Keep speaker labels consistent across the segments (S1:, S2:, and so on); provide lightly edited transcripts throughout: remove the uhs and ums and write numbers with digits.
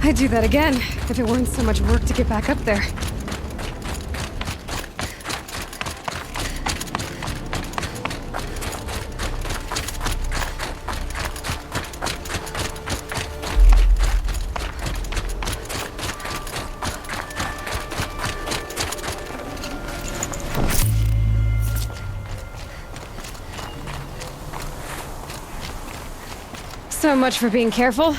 S1: I'd do that again, if it weren't so much work to get back up there. So much for being careful.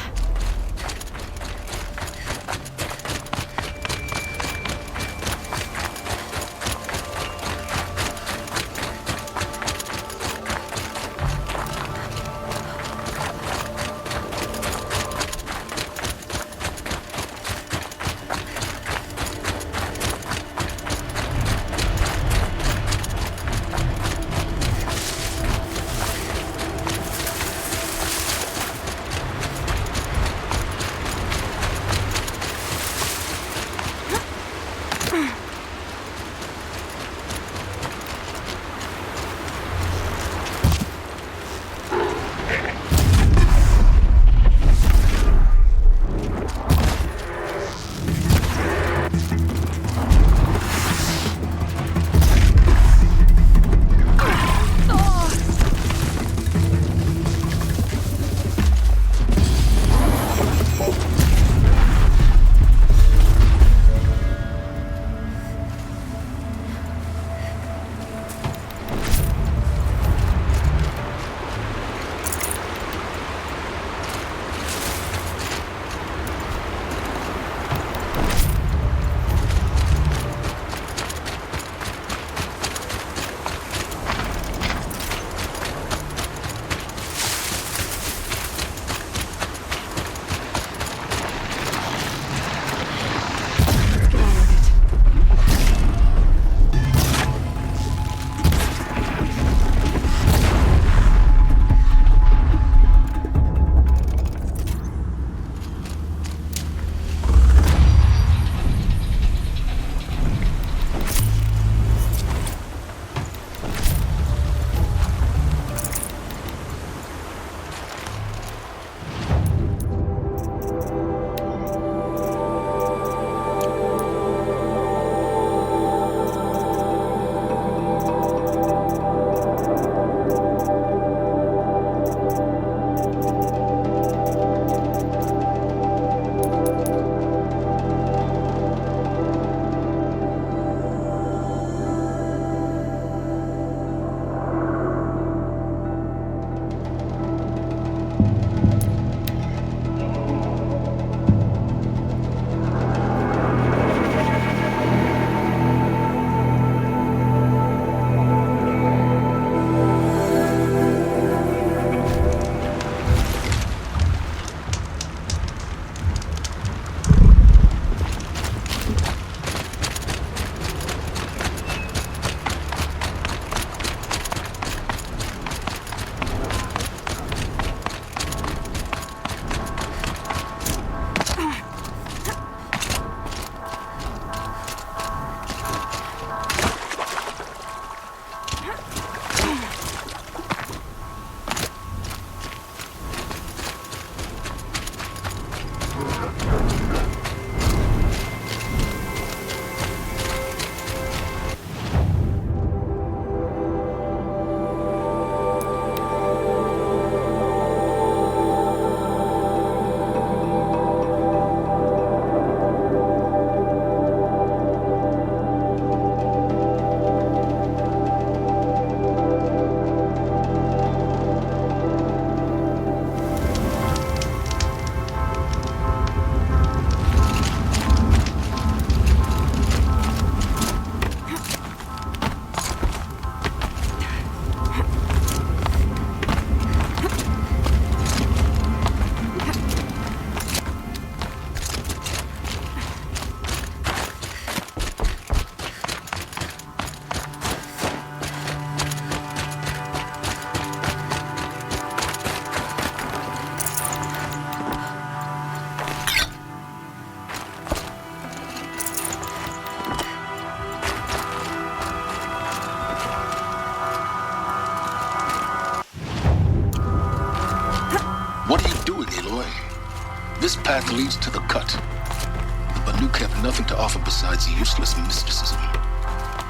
S2: path leads to the cut. The Banuk have nothing to offer besides useless mysticism.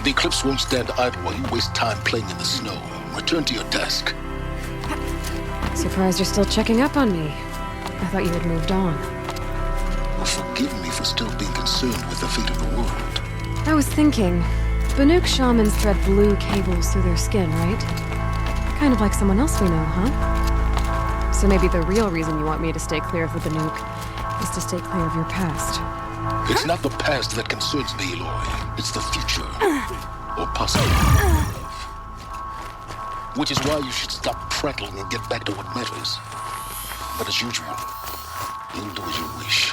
S2: The Eclipse won't stand idle while you waste time playing in the snow. Return to your desk.
S1: Surprised you're still checking up on me. I thought you had moved on.
S2: Well, forgive me for still being concerned with the fate of the world.
S1: I was thinking, Banuk shamans thread blue cables through their skin, right? Kind of like someone else we know, huh? So maybe the real reason you want me to stay clear of the Banuk is to stay clear of your past.
S2: It's not the past that concerns me, Aloy. It's the future. Or possibly love. Which is why you should stop prattling and get back to what matters. But as usual, you'll do as you wish.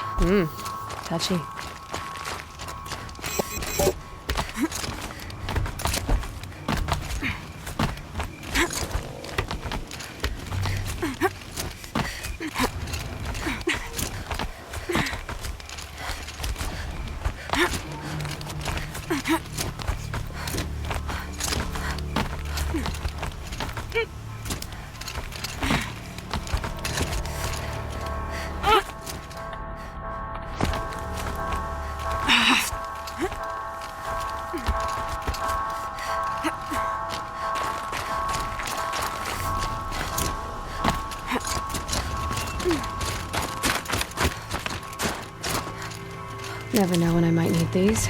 S1: Touchy. Never know when I might need these.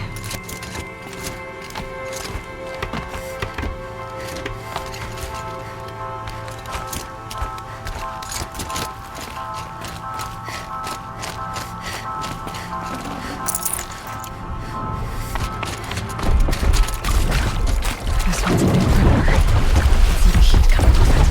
S1: This one's a big river. See the heat coming off it.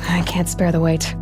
S1: I can't spare the weight.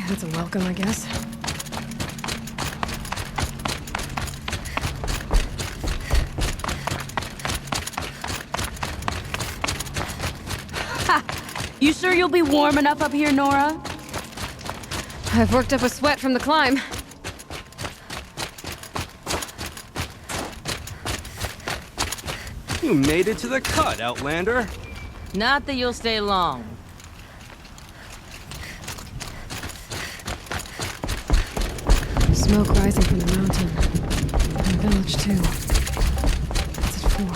S1: That's a welcome, I guess.
S3: You sure you'll be warm enough up here, Nora?
S1: I've worked up a sweat from the climb.
S4: You made it to the cut, Outlander.
S3: Not that you'll stay long.
S1: Smoke rising from the mountain. And a village, too. What's it for?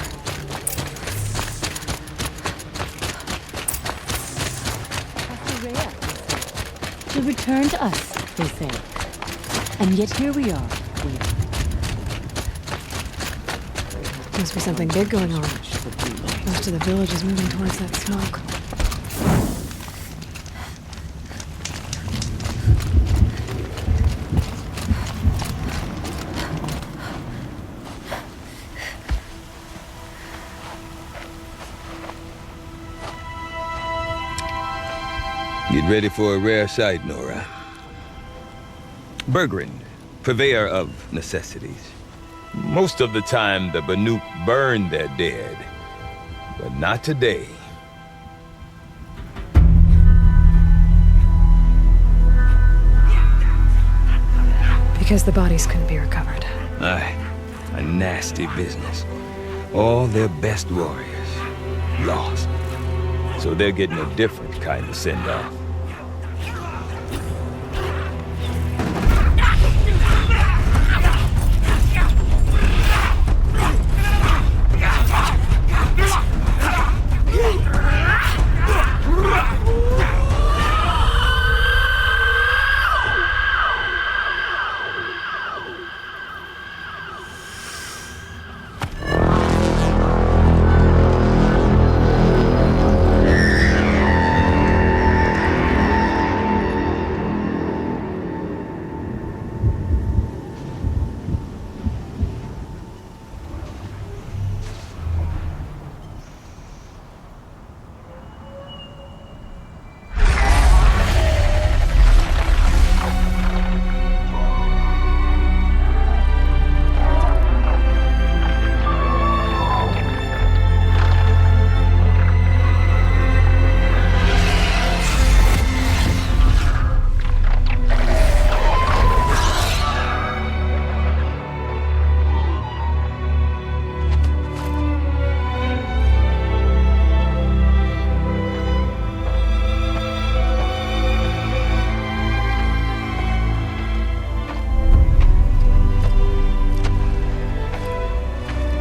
S3: To return to us. they say. And yet here we are, waiting.
S1: Must be something big going on. Most of the village is moving towards that smoke.
S5: Get ready for a rare sight, Nora. Bergrand, purveyor of necessities. Most of the time, the Banuk burn their dead. But not today.
S1: Because the bodies couldn't be recovered.
S5: Aye, a nasty business. All their best warriors lost. So they're getting a different kind of send-off.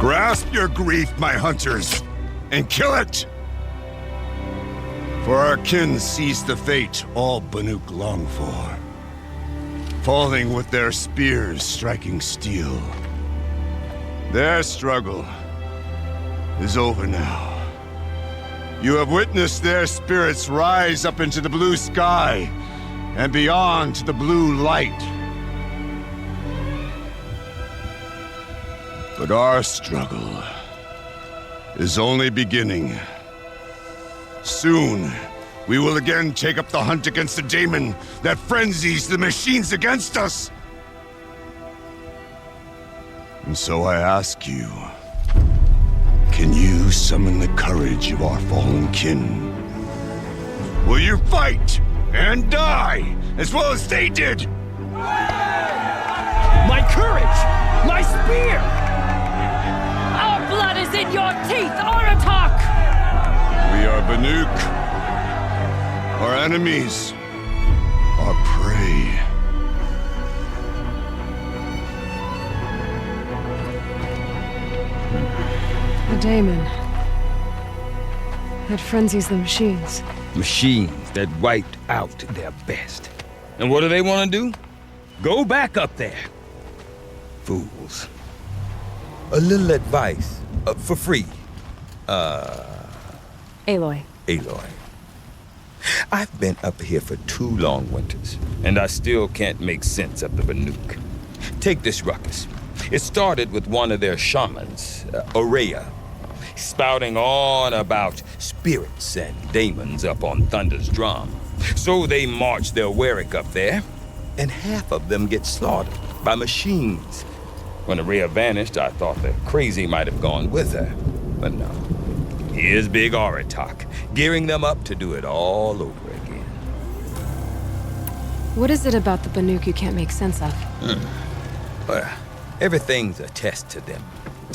S6: Grasp your grief, my hunters, and kill it! For our kin sees the fate all Banuk long for. Falling with their spears striking steel. Their struggle is over now. You have witnessed their spirits rise up into the blue sky and beyond to the blue light. But our struggle is only beginning. Soon, we will again take up the hunt against the daemon that frenzies the machines against us. And so I ask you, can you summon the courage of our fallen kin? Will you fight and die as well as they did?
S4: My courage! My spear!
S3: Our blood is in your teeth, Aratak!
S6: We are Banuk. Our enemies. Our prey.
S1: A daemon. That frenzies the machines.
S5: Machines that wiped out their best. And what do they want to do? Go back up there. Fools. A little advice, for free.
S1: Aloy.
S5: Aloy. I've been up here for 2 long winters, and I still can't make sense of the Banuk. Take this ruckus. It started with one of their shamans, Ourea, spouting on about spirits and daemons up on Thunder's drum. So they march their Warwick up there, and half of them get slaughtered by machines. When Ourea vanished, I thought the crazy might have gone with her, but no. Here's Big Aratak, gearing them up to do it all over again.
S1: What is it about the Banuk you can't make sense of?
S5: Well, everything's a test to them.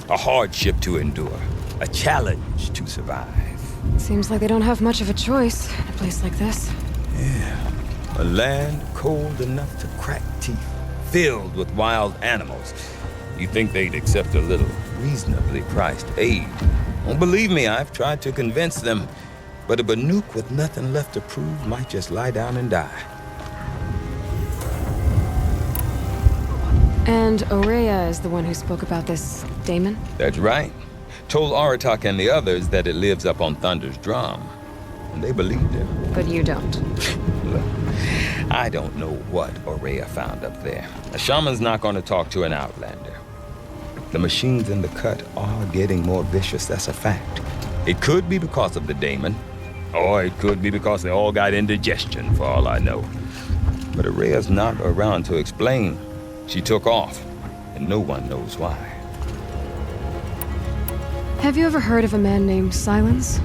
S5: A hardship to endure. A challenge to survive.
S1: Seems like they don't have much of a choice in a place like this.
S5: Yeah. A land cold enough to crack teeth, filled with wild animals. You'd think they'd accept a little reasonably priced aid. Don't believe me, I've tried to convince them. But a Banuk with nothing left to prove might just lie down and die.
S1: And Aurea is the one who spoke about this daemon?
S5: That's right. Told Aratak and the others that it lives up on Thunder's drum. And they believed him.
S1: But you don't.
S5: Look, I don't know what Aurea found up there. A shaman's not going to talk to an outlander. The machines in the cut are getting more vicious, that's a fact. It could be because of the daemon, or it could be because they all got indigestion, for all I know. But Aurea's not around to explain. She took off, and no one knows why.
S1: Have you ever heard of a man named Silence?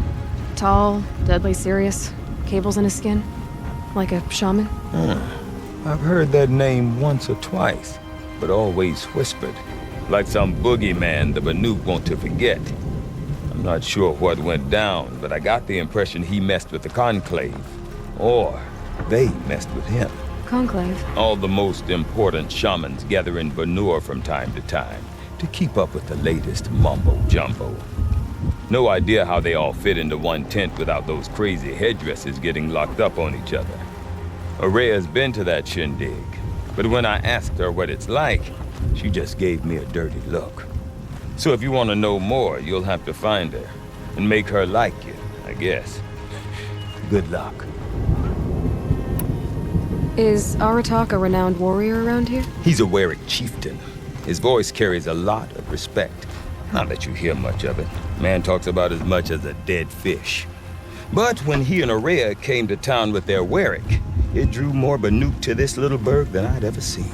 S1: Tall, deadly serious, cables in his skin? Like a shaman?
S5: I've heard that name once or twice, but always whispered. Like some boogeyman the Banuk want to forget. I'm not sure what went down, but I got the impression he messed with the Conclave. Or they messed with him.
S1: Conclave?
S5: All the most important shamans gather in Banur from time to time to keep up with the latest mumbo-jumbo. No idea how they all fit into one tent without those crazy headdresses getting locked up on each other. Aurea's been to that shindig, but when I asked her what it's like, she just gave me a dirty look. So if you want to know more, you'll have to find her and make her like you, I guess. Good luck.
S1: Is Aratak a renowned warrior around here?
S5: He's a Werik chieftain. His voice carries a lot of respect. Not that you hear much of it. Man talks about as much as a dead fish. But when he and Aurea came to town with their Werik, it drew more Banuk to this little burg than I'd ever seen.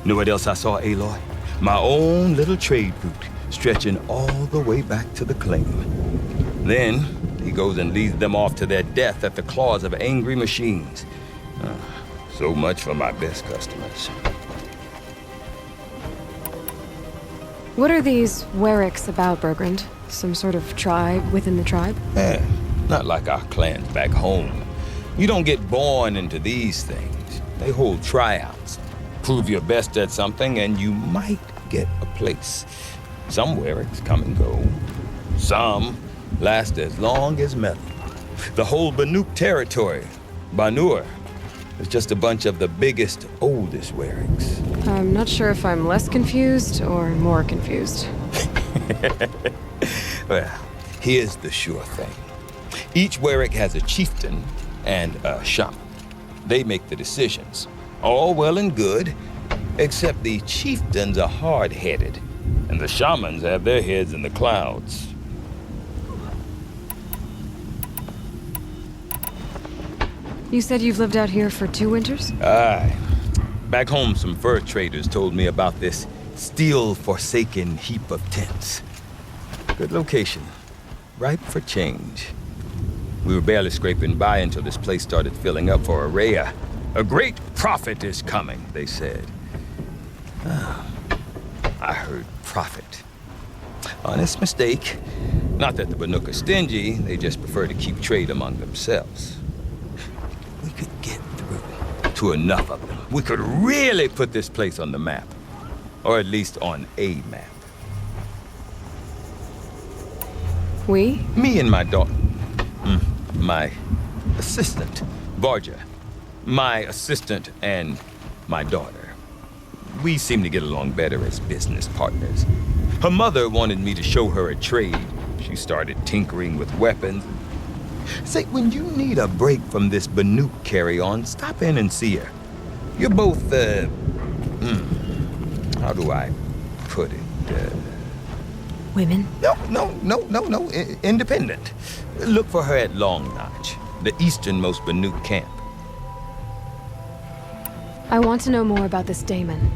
S5: Know what else I saw, Aloy? My own little trade route, stretching all the way back to the claim. Then, he goes and leads them off to their death at the claws of angry machines. So much for my best customers.
S1: What are these Weriks about, Bergrand? Some sort of tribe within the tribe?
S5: Not like our clans back home. You don't get born into these things. They hold tryouts. Prove your best at something and you might get a place. Some Weriks come and go. Some last as long as metal. The whole Banuk territory, Banur, is just a bunch of the biggest, oldest Weriks.
S1: I'm not sure if I'm less confused or more confused.
S5: Well, here's the sure thing. Each Werik has a chieftain and a shaman. They make the decisions. All well and good, except the chieftains are hard-headed, and the shamans have their heads in the clouds.
S1: You said you've lived out here for 2 winters?
S5: Aye. Back home, some fur traders told me about this steel-forsaken heap of tents. Good location. Ripe for change. We were barely scraping by until this place started filling up for Aurea. A great prophet is coming, they said. I heard prophet. Honest mistake. Not that the Banuk are stingy, they just prefer to keep trade among themselves. We could get through to enough of them. We could really put this place on the map. Or at least on a map.
S1: We?
S5: Me and my daughter. My assistant, Varja. My assistant and my daughter. We seem to get along better as business partners. Her mother wanted me to show her a trade. She started tinkering with weapons. Say, when you need a break from this Banuk carry-on, stop in and see her. You're both, how do I put it?
S1: Women?
S5: No. Independent. Look for her at Long Notch, the easternmost Banuk camp.
S1: I want to know more about this daemon.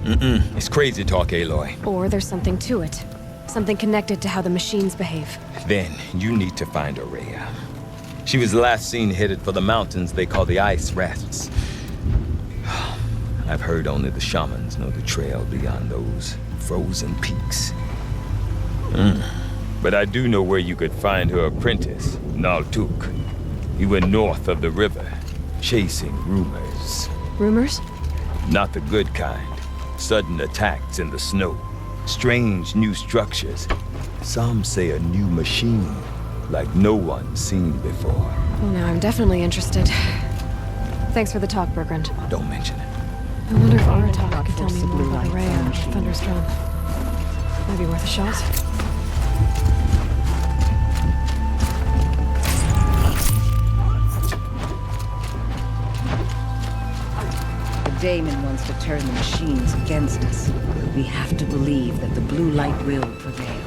S5: It's crazy talk, Aloy.
S1: Or there's something to it. Something connected to how the machines behave.
S5: Then you need to find Aurea. She was last seen headed for the mountains they call the Ice Rasts. I've heard only the shamans know the trail beyond those frozen peaks. But I do know where you could find her apprentice, Naltuk. He went north of the river, chasing rumors.
S1: Rumors?
S5: Not the good kind. Sudden attacks in the snow. Strange new structures. Some say a new machine, like no one's seen before.
S1: Well, now I'm definitely interested. Thanks for the talk, Bergrand.
S5: Don't mention it.
S1: I wonder if Aratak could tell me more about Aurea. Maelstrom. Might be worth a shot.
S7: The Daemon wants to turn the machines against us. We have to believe that the blue light will prevail.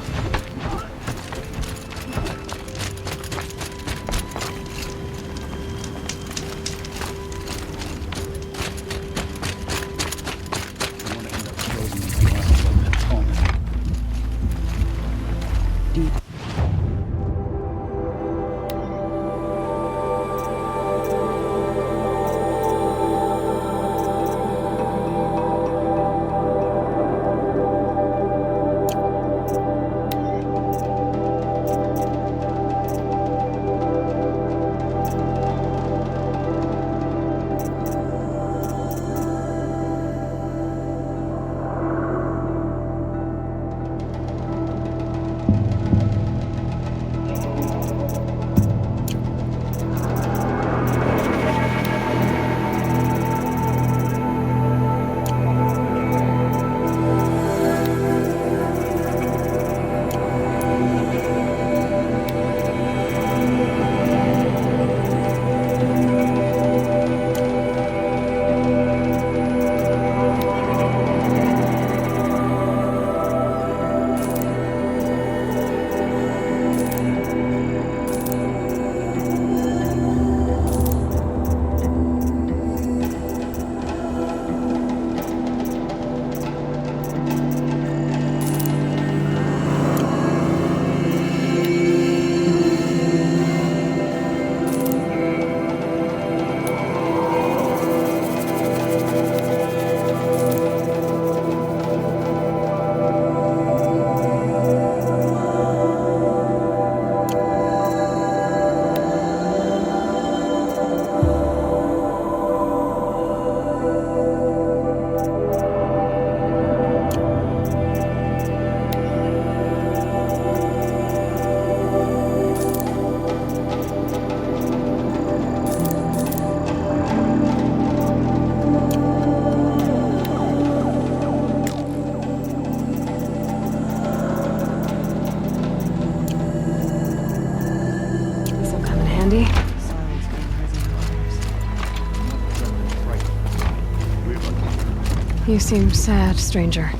S1: You seem sad, stranger.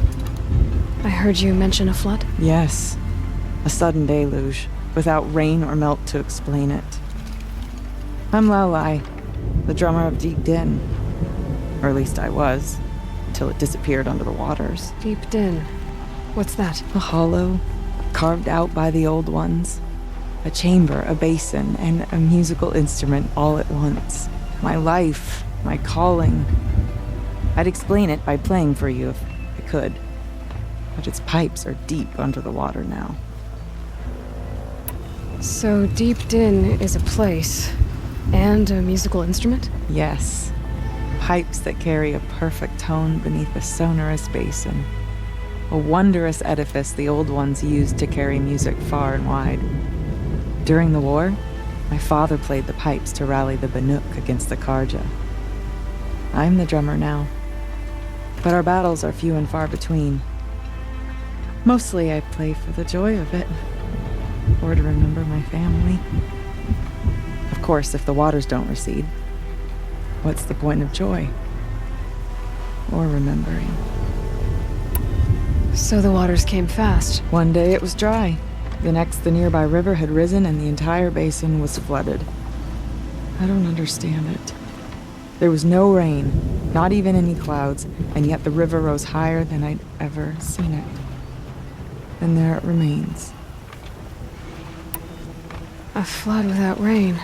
S1: I heard you mention a flood?
S8: Yes. A sudden deluge, without rain or melt to explain it. I'm Laolai, the drummer of Deep Din. Or at least I was, till it disappeared under the waters.
S1: Deep Din. What's that?
S8: A hollow, carved out by the old ones. A chamber, a basin, and a musical instrument all at once. My life, my calling. I'd explain it by playing for you if I could. But its pipes are deep under the water now.
S1: So Deep Din is a place, and a musical instrument?
S8: Yes. Pipes that carry a perfect tone beneath a sonorous basin. A wondrous edifice the old ones used to carry music far and wide. During the war, my father played the pipes to rally the Banuk against the Karja. I'm the drummer now. But our battles are few and far between. Mostly I play for the joy of it, or to remember my family. Of course, if the waters don't recede, what's the point of joy? Or remembering?
S1: So the waters came fast.
S8: One day it was dry. The next, the nearby river had risen and the entire basin was flooded. I don't understand it. There was no rain, not even any clouds, and yet the river rose higher than I'd ever seen it. And there it remains.
S1: A flood without rain.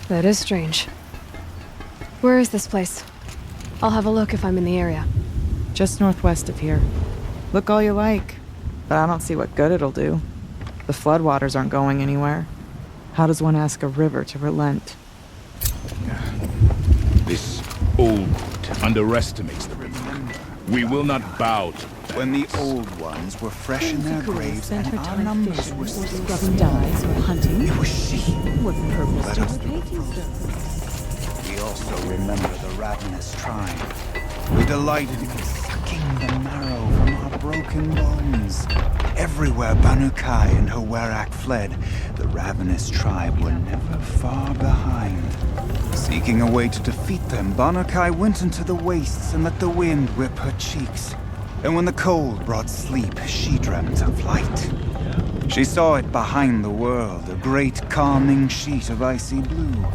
S1: That is strange. Where is this place? I'll have a look if I'm in the area.
S8: Just northwest of here. Look all you like, but I don't see what good it'll do. The floodwaters aren't going anywhere. How does one ask a river to relent?
S9: This old underestimates the river. We will not bow to that.
S10: When the old ones were fresh in their graves and our numbers were still
S7: Scrubbing dies or hunting.
S10: it was she.
S7: What purpose
S10: Let
S7: do
S10: us
S7: the pages serve?
S10: We also remember the ravenous tribe. We delighted in sucking the marrow from broken bones. Everywhere Banu Kai and her Werak fled, the ravenous tribe were never far behind. Seeking a way to defeat them, Banu Kai went into the wastes and let the wind whip her cheeks. And when the cold brought sleep, she dreamt of light. She saw it behind the world, a great calming sheet of icy blue.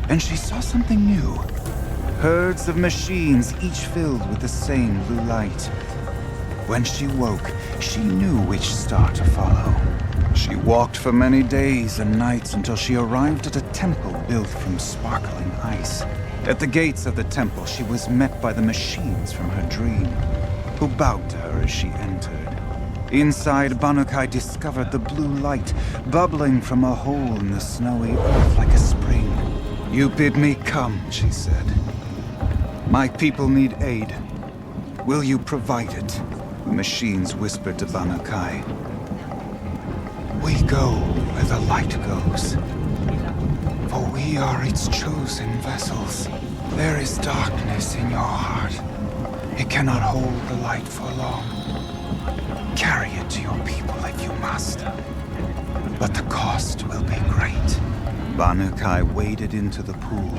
S10: And she saw something new. Herds of machines, each filled with the same blue light. When she woke, she knew which star to follow. She walked for many days and nights until she arrived at a temple built from sparkling ice. At the gates of the temple, she was met by the machines from her dream, who bowed to her as she entered. Inside, Banu Kai discovered the blue light bubbling from a hole in the snowy earth like a spring. "You bid me come," she said. "My people need aid. Will you provide it?" The machines whispered to Banu Kai. "We go where the light goes, for we are its chosen vessels. There is darkness in your heart. It cannot hold the light for long. Carry it to your people if you must, but the cost will be great." Banu Kai waded into the pool.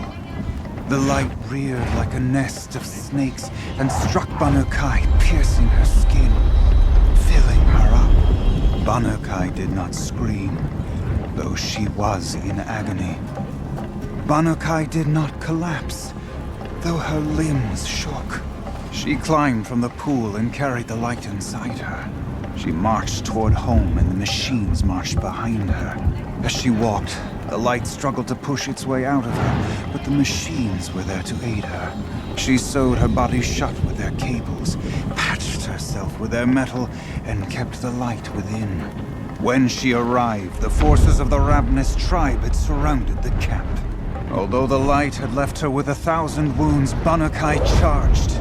S10: The light reared like a nest of snakes and struck Banu Kai, piercing her skin, filling her up. Banu Kai did not scream, though she was in agony. Banu Kai did not collapse, though her limbs shook. She climbed from the pool and carried the light inside her. She marched toward home, and the machines marched behind her. As she walked, the light struggled to push its way out of her, but the machines were there to aid her. She sewed her body shut with their cables, patched herself with their metal, and kept the light within. When she arrived, the forces of the ravenous tribe had surrounded the camp. Although the light had left her with 1,000 wounds, Banu Kai charged.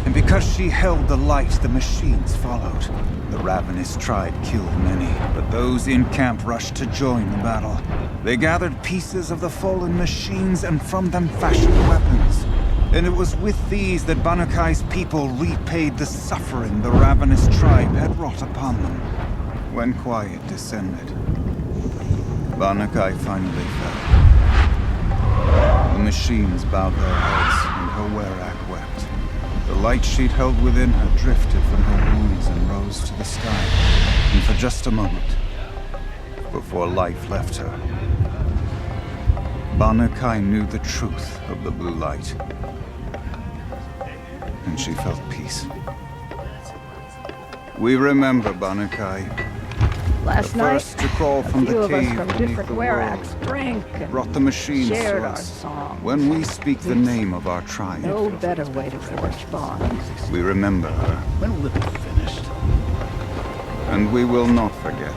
S10: And because she held the light, the machines followed. The ravenous tribe killed many, but those in camp rushed to join the battle. They gathered pieces of the fallen machines and from them fashioned weapons. And it was with these that Banu Kai's people repaid the suffering the ravenous tribe had wrought upon them. When quiet descended, Banu Kai finally fell. The machines bowed their heads, and her Werak wept. The light she'd held within her drifted from her wounds and rose to the sky. And for just a moment, before life left her, Banu Kai knew the truth of the blue light. And she felt peace. We remember Banu Kai.
S3: Last
S10: The
S3: night,
S10: first to crawl from
S3: a few
S10: the
S3: of us
S10: cave
S3: from
S10: beneath
S3: different
S10: the
S3: Weraks
S10: world.
S3: drank and
S10: Brought the machines
S3: shared
S10: to
S3: our
S10: us.
S3: songs.
S10: When we speak the name of our tribe,
S3: No better way to forge bonds.
S10: we remember her.
S2: When will it be finished?
S10: And we will not forget.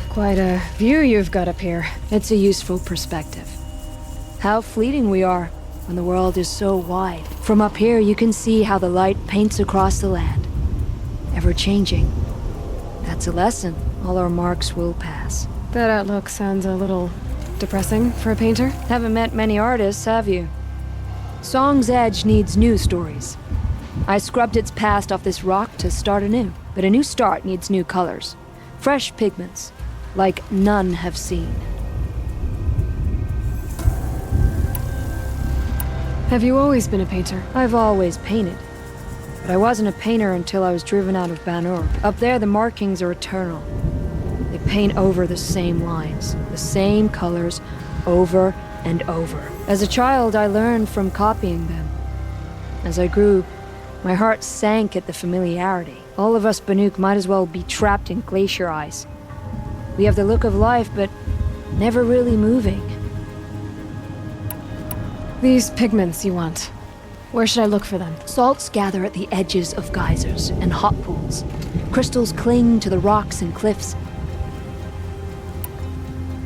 S1: Quite a view you've got up here. It's a useful perspective. How fleeting we are when the world is so wide. From up here, you can see how the light paints across the land. Ever-changing. That's a lesson. All our marks will pass. That outlook sounds a little depressing for a painter. Haven't met many artists, have you? Song's Edge needs new stories.
S11: I scrubbed its past off this rock to start anew. But a new start needs new colors. Fresh pigments, like none have seen.
S1: Have you always been a painter?
S11: I've always painted. But I wasn't a painter until I was driven out of Ban-Ur. Up there, the markings are eternal. They paint over the same lines, the same colors, over and over. As a child, I learned from copying them. As I grew, my heart sank at the familiarity. All of us Banuk might as well be trapped in glacier ice. We have the look of life, but never really moving.
S1: These pigments you want. Where should I look for them?
S11: Salts gather at the edges of geysers and hot pools. Crystals cling to the rocks and cliffs.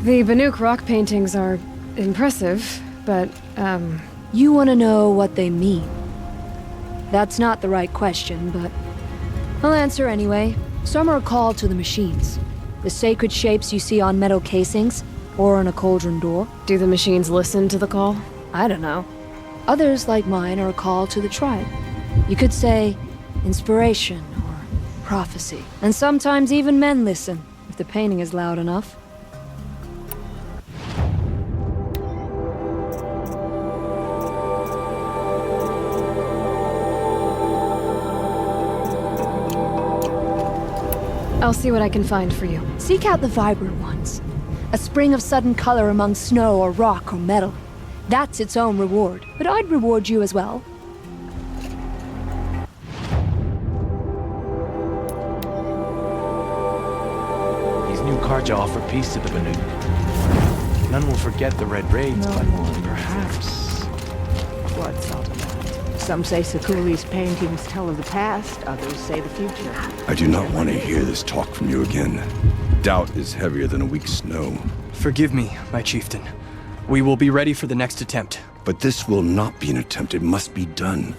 S1: The Banuk rock paintings are impressive, but,
S11: You want to know what they mean? That's not the right question, but I'll answer anyway. Some are called to the machines. The sacred shapes you see on metal casings, or on a cauldron door.
S1: Do the machines listen to the call?
S11: I don't know. Others, like mine, are a call to the tribe. You could say inspiration or prophecy. And sometimes even men listen, if the painting is loud enough.
S1: I'll see what I can find for you.
S11: Seek out the vibrant ones. A spring of sudden color among snow or rock or metal. That's its own reward. But I'd reward you as well.
S4: These new Karja offer peace to the Banuk. None will forget the Red Raids, but perhaps...
S12: What's all of that? Some say Sakuli's paintings tell of the past, others say the future.
S6: I do not want to hear this talk from you again. Doubt is heavier than a week's snow.
S13: Forgive me, my chieftain. We will be ready for the next attempt.
S6: But this will not be an attempt. It must be done.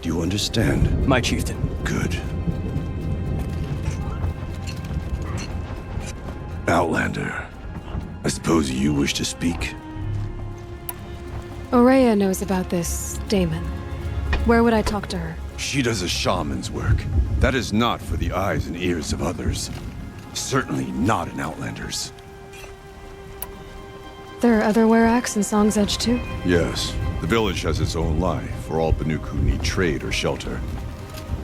S6: Do you understand?
S13: My chieftain.
S6: Good. Outlander, I suppose you wish to speak?
S1: Ourea knows about this Damon. Where would I talk to her?
S6: She does a shaman's work. That is not for the eyes and ears of others. Certainly not an Outlander's.
S1: There are other Weraks in Song's Edge too?
S6: Yes. The village has its own life for all Banuk who need trade or shelter.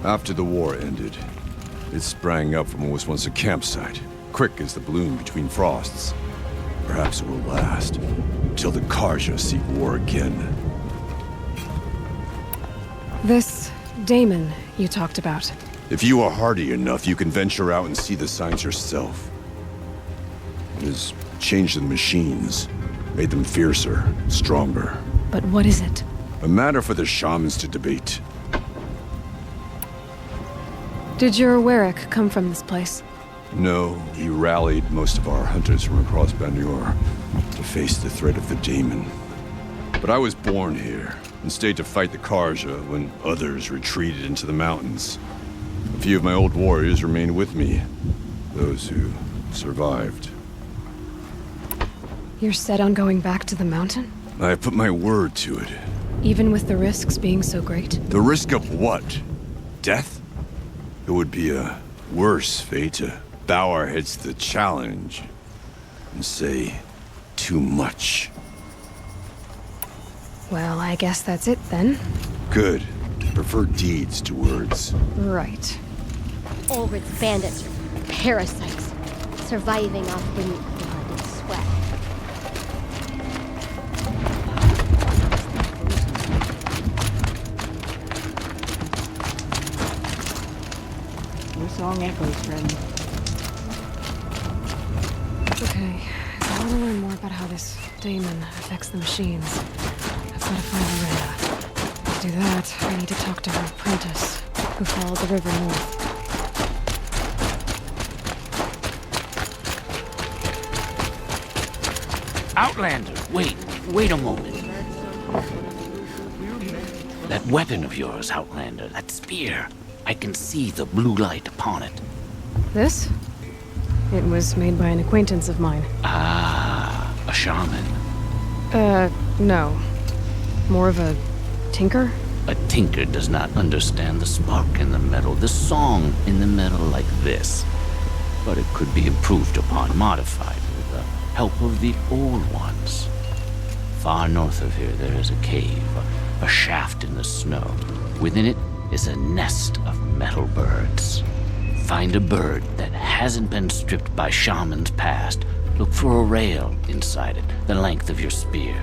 S6: After the war ended, it sprang up from what was once a campsite, quick as the bloom between frosts. Perhaps it will last, till the Karja seek war again.
S1: This Damon you talked about.
S6: If you are hardy enough, you can venture out and see the signs yourself. It has changed the machines, made them fiercer, stronger.
S1: But what is it?
S6: A matter for the shamans to debate.
S1: Did your Werak come from this place?
S6: No, we rallied most of our hunters from across Ban-Ur to face the threat of the Daemon. But I was born here and stayed to fight the Karja when others retreated into the mountains. A few of my old warriors remained with me, those who survived.
S1: You're set on going back to the mountain?
S6: I have put my word to it.
S1: Even with the risks being so great?
S6: The risk of what? Death? It would be a worse fate to bow our heads to the challenge and say too much.
S1: Well, I guess that's it then.
S6: Good. I prefer deeds to words.
S1: Right.
S14: Ulrich's bandits are parasites, surviving off Banuk blood and sweat.
S12: Your song echoes, friend.
S1: Okay, I want to learn more about how this Daemon affects the machines. I've got to find Ourea. To do that, I need to talk to her apprentice, who followed the river north.
S2: Outlander, wait a moment. That weapon of yours, Outlander, that spear, I can see the blue light upon it.
S1: This? It was made by an acquaintance of mine.
S2: Ah, a shaman.
S1: No. More of a tinker?
S15: A tinker does not understand the spark in the metal, the song in the metal like this. But it could be improved upon, modified with the help of the old ones. Far north of here there is a cave, a shaft in the snow. Within it is a nest of metal birds. Find a bird that hasn't been stripped by shamans past. Look for a rail inside it, the length of your spear.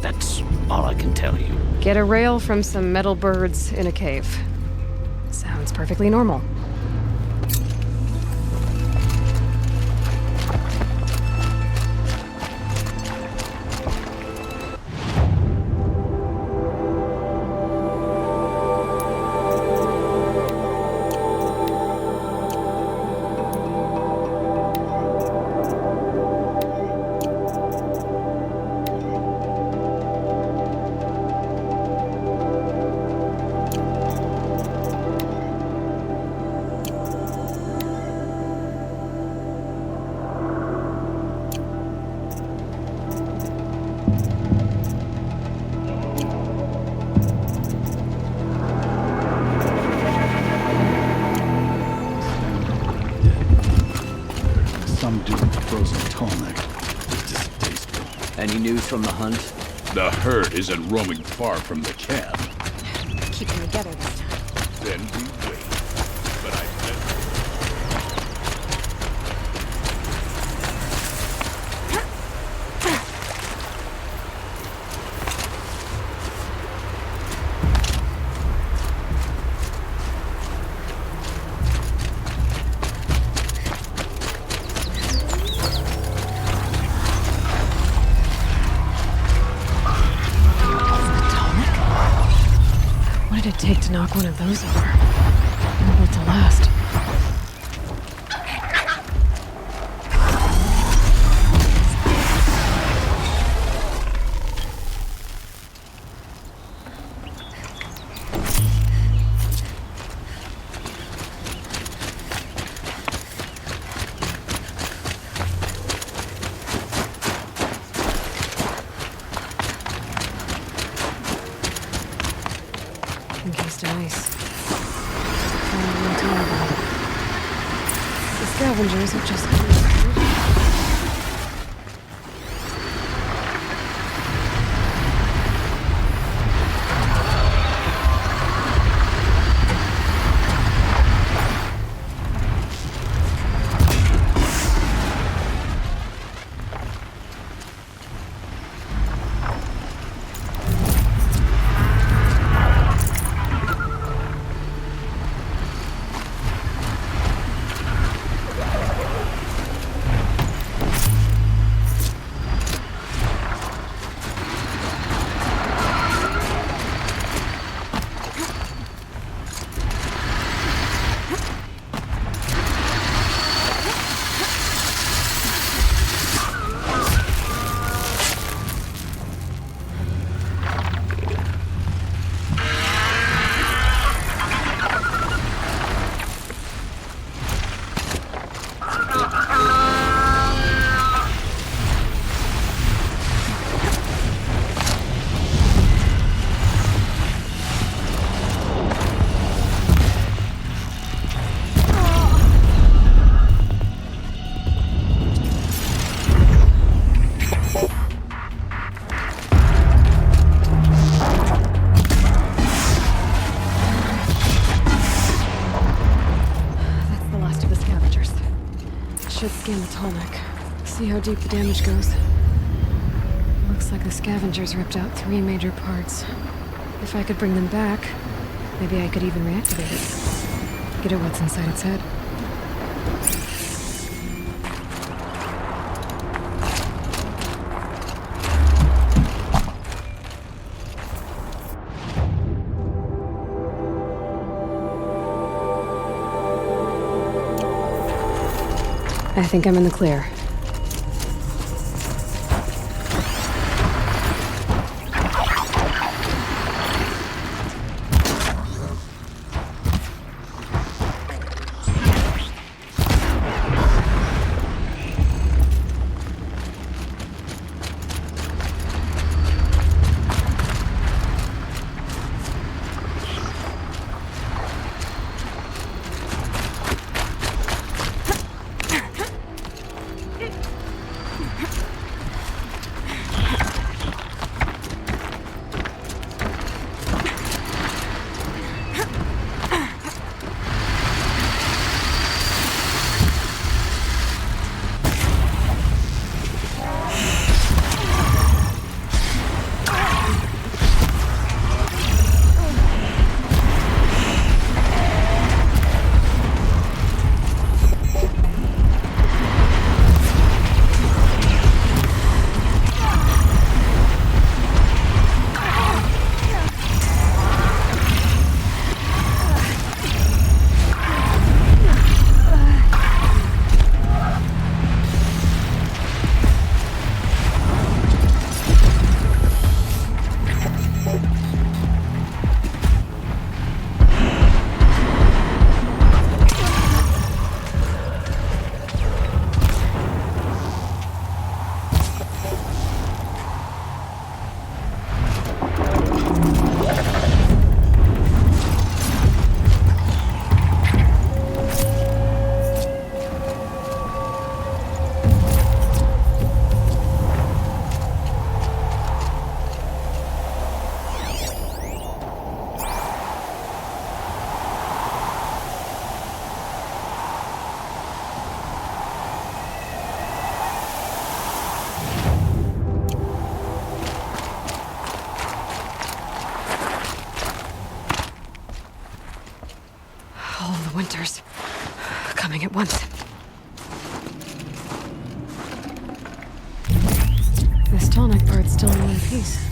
S15: That's all I can tell you.
S1: Get a rail from some metal birds in a cave. Sounds perfectly normal.
S9: Some dude with frozen tonic. Distasteful.
S13: Any news from the hunt?
S9: The herd isn't roaming far from the camp.
S14: Keep them together this time.
S9: Then we wait. But I bet...
S1: What did it take to knock one of those over? And built to last. Encased in ice. Found a long time ago. The scavengers have just come through. Should scan the tonic. See how deep the damage goes. Looks like the scavengers ripped out 3 major parts. If I could bring them back, maybe I could even reactivate it. Get at what's inside its head. I think I'm in the clear. winters coming at once. This tonic bird's still in one piece.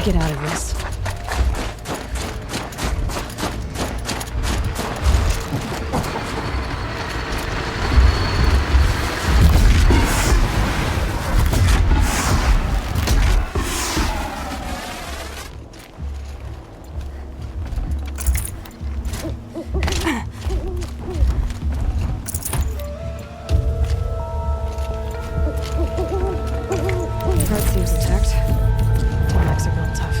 S1: Get out of this. Heart seems intact. Legs are real tough.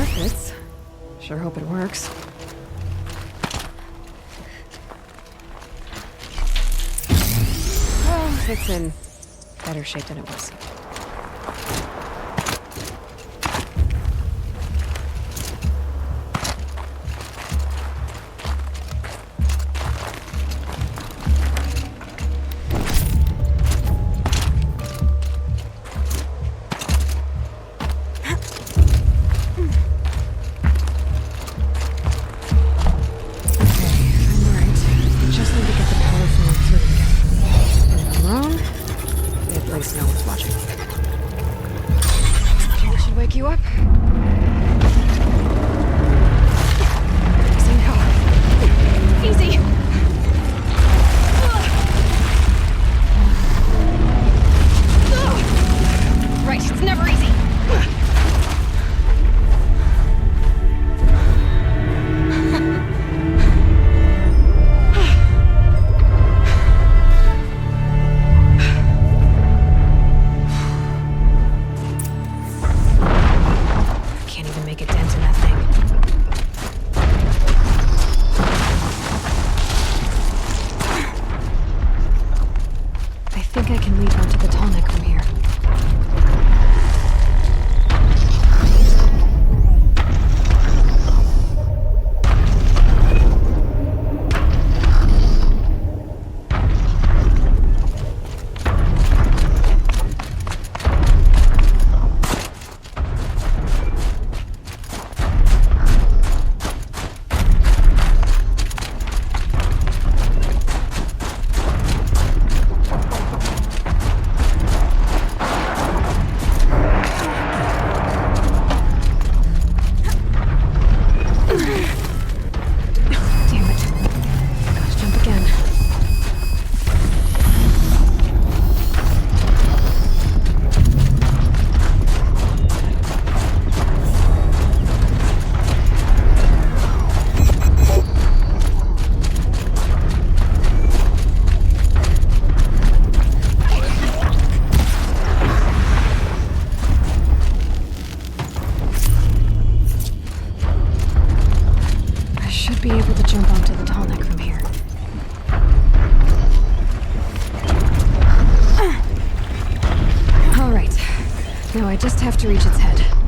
S1: fits. Sure hope it works. Well, it's in better shape than it was. You up? Easy now. Easy! Right, it's never easy. I can leap onto the tonic from here. Be able to jump onto the tonic from here. All right. Now I just have to reach its head.